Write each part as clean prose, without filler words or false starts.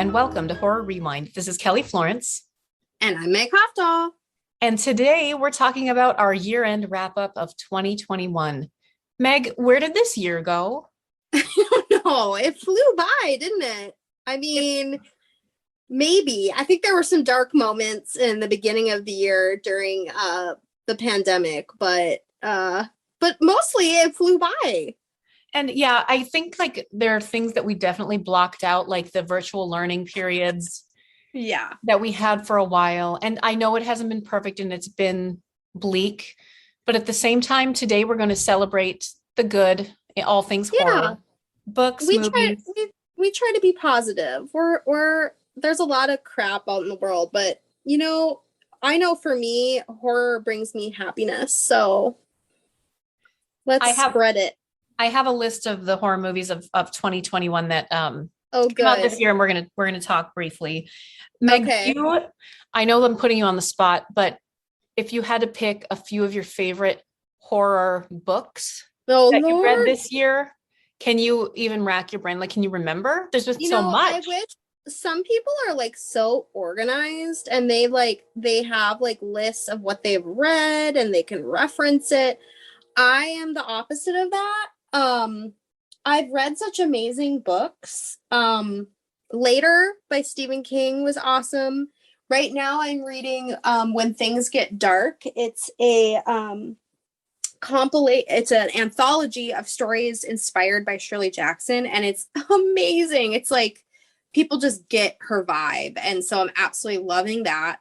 and welcome to Horror Rewind. This is Kelly Florence. And I'm Meg Hofdahl. And today we're talking about our year-end wrap-up of 2021. Meg, where did this year go? I don't know. It flew by, didn't it? I mean, maybe. I think there were some dark moments in the beginning of the year during the pandemic, but mostly it flew by. And yeah, I think like there are things that we definitely blocked out, like the virtual learning periods that we had for a while. And I know it hasn't been perfect and it's been bleak, but at the same time, today we're going to celebrate the good, all things horror. Books, movies. We try to be positive. We're there's a lot of crap out in the world, but you know, I know for me, horror brings me happiness. So let's spread it. I have a list of the horror movies of 2021 that came good. out this year, and we're gonna talk briefly. Meg, I know I'm putting you on the spot, but if you had to pick a few of your favorite horror books you read this year, can you even rack your brain? Like, can you remember? There's just so much. I wish some people are like so organized and they have like lists of what they've read and they can reference it. I am the opposite of that. I've read such amazing books. Later by Stephen King was awesome. Right now I'm reading When Things Get Dark. It's an anthology of stories inspired by Shirley Jackson, and it's amazing. It's like people just get her vibe, and so I'm absolutely loving that.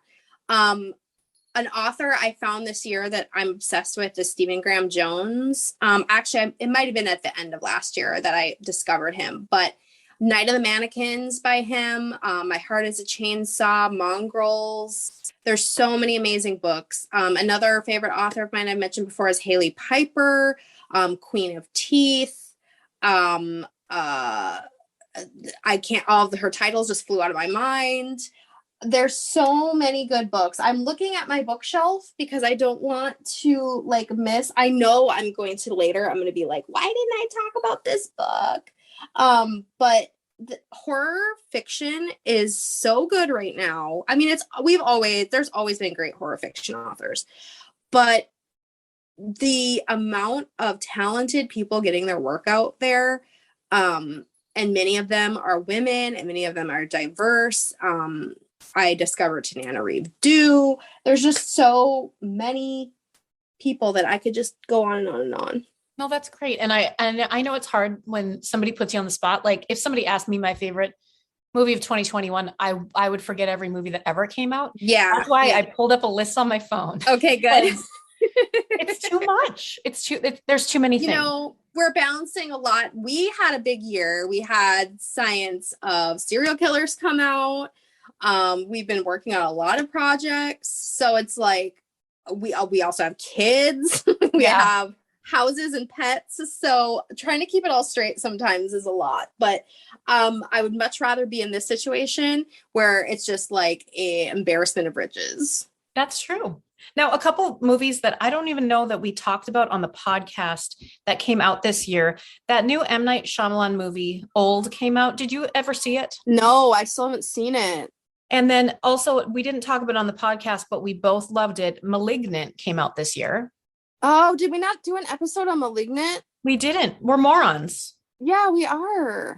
An author I found this year that I'm obsessed with is Stephen Graham Jones. Actually, it might have been at the end of last year that I discovered him, but Night of the Mannequins by him, My Heart is a Chainsaw, Mongrels. There's so many amazing books. Another favorite author of mine I've mentioned before is Haley Piper, Queen of Teeth. All of her titles just flew out of my mind. There's so many good books. I'm looking at my bookshelf because I don't want to miss. I know I'm going to later. I'm going to be like, why didn't I talk about this book? But the horror fiction is so good right now. I mean, there's always been great horror fiction authors, but the amount of talented people getting their work out there, and many of them are women and many of them are diverse. I discovered Tananarive Due. There's just so many people that I could just go on and on and on. No, that's great. And I know it's hard when somebody puts you on the spot. Like if somebody asked me my favorite movie of 2021, I would forget every movie that ever came out. Yeah. That's why I pulled up a list on my phone. Okay, good. It's too much. There's too many things. You know, we're balancing a lot. We had a big year. We had science of serial killers come out. We've been working on a lot of projects. So it's like, we also have kids. We have houses and pets. So trying to keep it all straight sometimes is a lot. But I would much rather be in this situation where it's just like a embarrassment of riches. That's true. Now, a couple movies that I don't even know that we talked about on the podcast that came out this year. That new M. Night Shyamalan movie, Old, came out. Did you ever see it? No, I still haven't seen it. And then also, we didn't talk about it on the podcast, but we both loved it. Malignant came out this year. Oh, did we not do an episode on Malignant? We didn't. We're morons. Yeah, we are.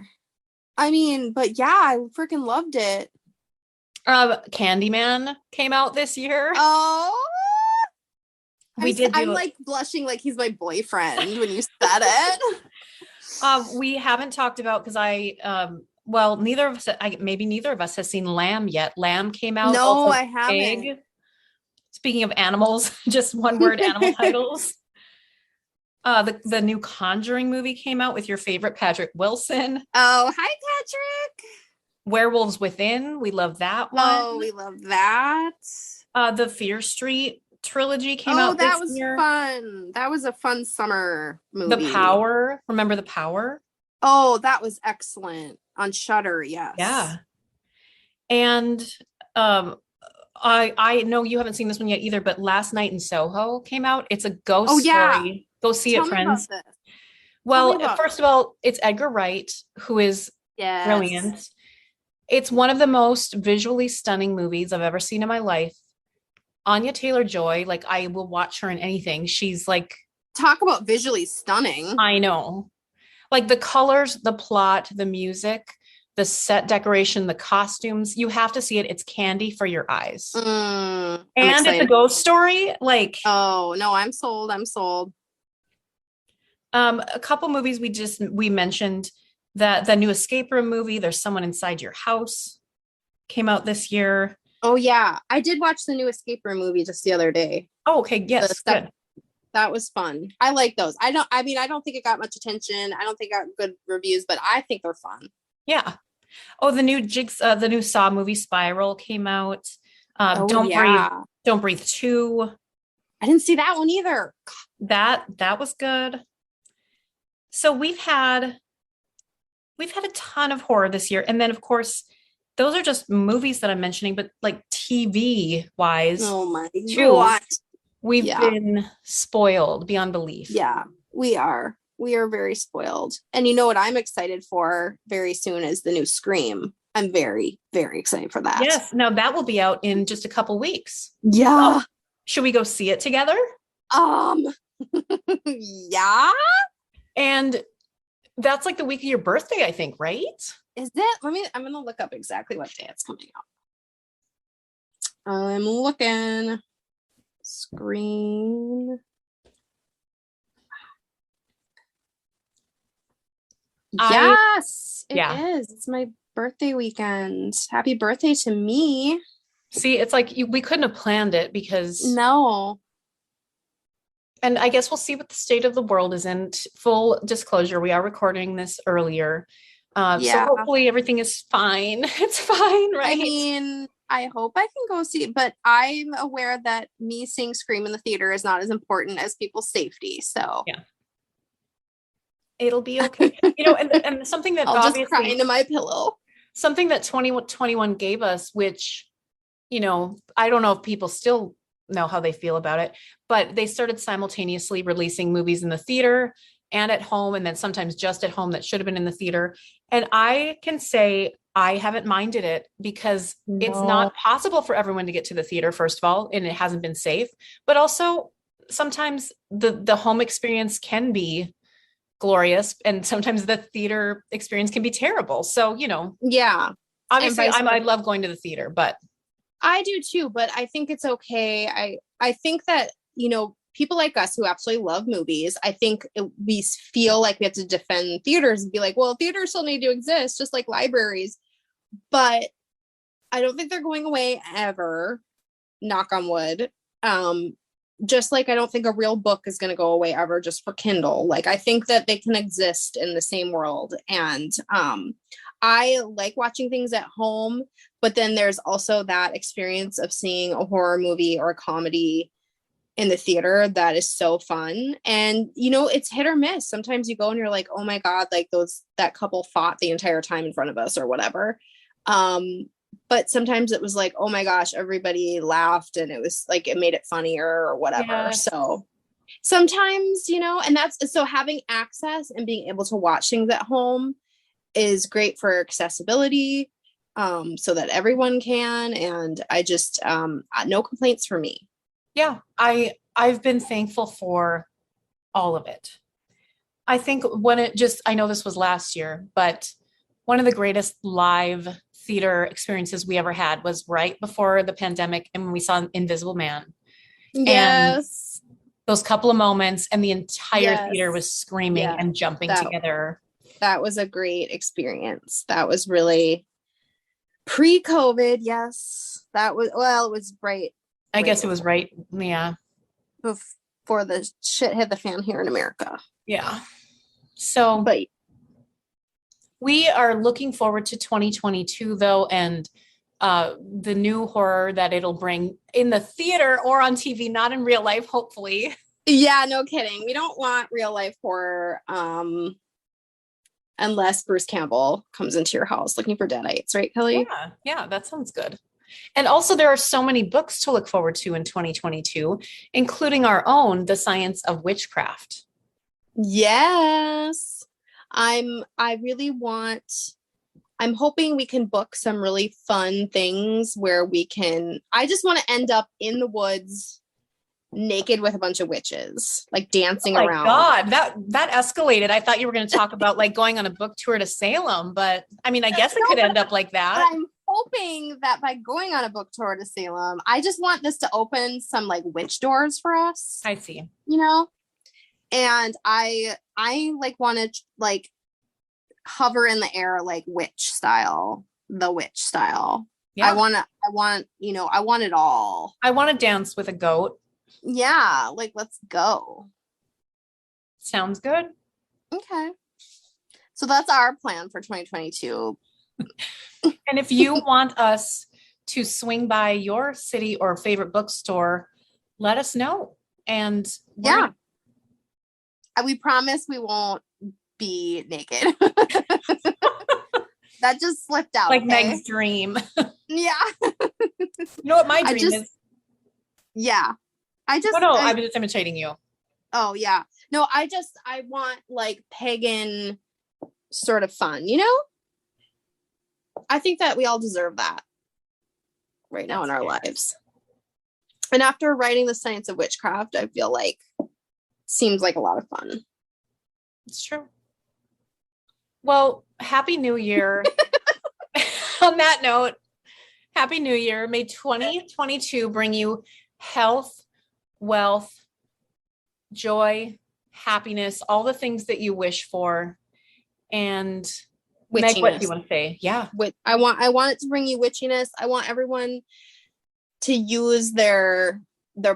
I mean, but yeah, I freaking loved it. Candyman came out this year. Oh, I'm like blushing like he's my boyfriend when you said it. We haven't talked about because neither of us has seen Lamb yet. Lamb came out. No, also I haven't. Big. Speaking of animals, just one word animal titles. The new Conjuring movie came out with your favorite Patrick Wilson. Oh, hi, Patrick. Werewolves Within. We love that one. Oh, we love that. The Fear Street trilogy came out this year. Oh, that was fun. That was a fun summer movie. The Power. Remember The Power? Oh, that was excellent. On Shudder, yes. Yeah. And I know you haven't seen this one yet either, but Last Night in Soho came out. It's a ghost story. Go see it, friends. Well, first of all, it's Edgar Wright, who is brilliant. It's one of the most visually stunning movies I've ever seen in my life. Anya Taylor-Joy, like I will watch her in anything. She's like, talk about visually stunning. I know. Like the colors, the plot, the music, the set decoration, the costumes, you have to see it. It's candy for your eyes. I'm and excited. It's a ghost story. Like, oh no, I'm sold. I'm sold. A couple movies we mentioned that the new escape room movie, There's Someone Inside Your House, came out this year. Oh yeah, I did watch the new escape room movie just the other day. Oh, okay, yes, good. That was fun. I like those. I don't think it got much attention. I don't think it got good reviews, but I think they're fun. Yeah. Oh, the new Saw movie Spiral came out. Don't Breathe 2. I didn't see that one either. That was good. So we've had a ton of horror this year. And then of course, those are just movies that I'm mentioning, but like TV wise, oh my God. We've been spoiled beyond belief. Yeah, we are. We are very spoiled. And you know what I'm excited for very soon is the new Scream. I'm very, very excited for that. Yes. Now that will be out in just a couple weeks. Yeah. So, should we go see it together? Yeah. And that's like the week of your birthday, I think, right? Is it? I'm going to look up exactly what day it's coming out. I'm looking. Scream. Yes, it is. It's my birthday weekend. Happy birthday to me. See, it's like we couldn't have planned it because no. And I guess we'll see what the state of the world is in. Full disclosure, we are recording this earlier. So hopefully everything is fine. It's fine, right? I mean, I hope I can go see it, but I'm aware that me seeing Scream in the theater is not as important as people's safety. So yeah, it'll be okay. And something that I'll obviously just cry into my pillow. Something that 2021 gave us, which, I don't know if people still know how they feel about it, but they started simultaneously releasing movies in the theater and at home, and then sometimes just at home that should have been in the theater. And I can say I haven't minded it because it's not possible for everyone to get to the theater, first of all, and it hasn't been safe. But also sometimes the home experience can be glorious, and sometimes the theater experience can be terrible. So, yeah, obviously I love going to the theater, but I do too. But I think it's okay. I think that, people like us who absolutely love movies, I think we feel like we have to defend theaters and be like, well, theaters still need to exist, just like libraries. But I don't think they're going away ever. Knock on wood. Just like I don't think a real book is going to go away ever just for Kindle. Like I think that they can exist in the same world. And I like watching things at home, but then there's also that experience of seeing a horror movie or a comedy in the theater that is so fun. And it's hit or miss. Sometimes you go and you're like, oh my God, like that couple fought the entire time in front of us or whatever. But sometimes it was like, oh my gosh, everybody laughed and it was like it made it funnier or whatever. Yeah. So sometimes, and that's so having access and being able to watch things at home is great for accessibility, so that everyone can. And I just no complaints for me. Yeah, I've been thankful for all of it. I think I know this was last year, but one of the greatest live theater experiences we ever had was right before the pandemic, and when we saw Invisible Man. Yes. And those couple of moments, and the entire theater was screaming and jumping together. That was a great experience. That was really pre-COVID. Yes. It was right. I guess it was right. Yeah. Before the shit hit the fan here in America. Yeah. So, but we are looking forward to 2022 though. And the new horror that it'll bring in the theater or on TV, not in real life, hopefully. Yeah, no kidding. We don't want real life horror unless Bruce Campbell comes into your house looking for deadites, right, Kelly? Yeah, that sounds good. And also there are so many books to look forward to in 2022, including our own, The Science of Witchcraft. Yes. I really want I'm hoping we can book some really fun things where I just want to end up in the woods naked with a bunch of witches, like dancing around. God, that escalated. I thought you were going to talk about like going on a book tour to Salem, but I mean, I guess it could end up like that. I'm hoping that by going on a book tour to Salem, I just want this to open some like witch doors for us. I see. You know? And I like want to like hover in the air like the witch style. Yeah. I want it all. I want to dance with a goat. Yeah, like let's go. Sounds good. Okay. So that's our plan for 2022. And if you want us to swing by your city or favorite bookstore, let us know. And we promise we won't be naked. That just slipped out. Like Meg's dream. Yeah. You know what my dream is? Yeah. I'm just imitating you. Oh yeah. No, I want like pagan sort of fun, you know? I think that we all deserve that right now in our lives. And after writing The Science of Witchcraft, I feel like seems like a lot of fun. It's true. Well, Happy New Year. On that note, Happy New Year. May 2022 bring you health, wealth, joy, happiness, all the things that you wish for. And Meg, what do you want to say? Yeah. I want it to bring you witchiness. I want everyone to use their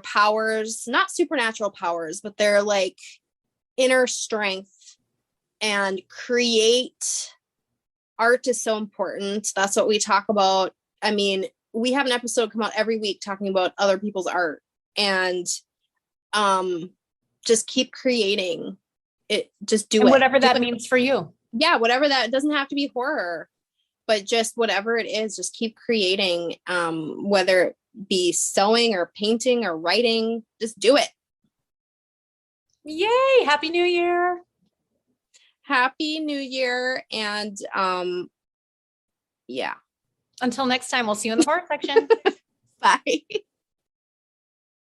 powers, not supernatural powers, but their like inner strength and create. Art is so important. That's what we talk about. I mean, we have an episode come out every week talking about other people's art, and just keep creating it. Just do it. Whatever that means for you. Yeah, whatever that. It doesn't have to be horror, but just whatever it is, just keep creating. Whether it be sewing or painting or writing, just do it. Yay! Happy New Year. Happy New Year. And yeah. Until next time, we'll see you in the horror section. Bye.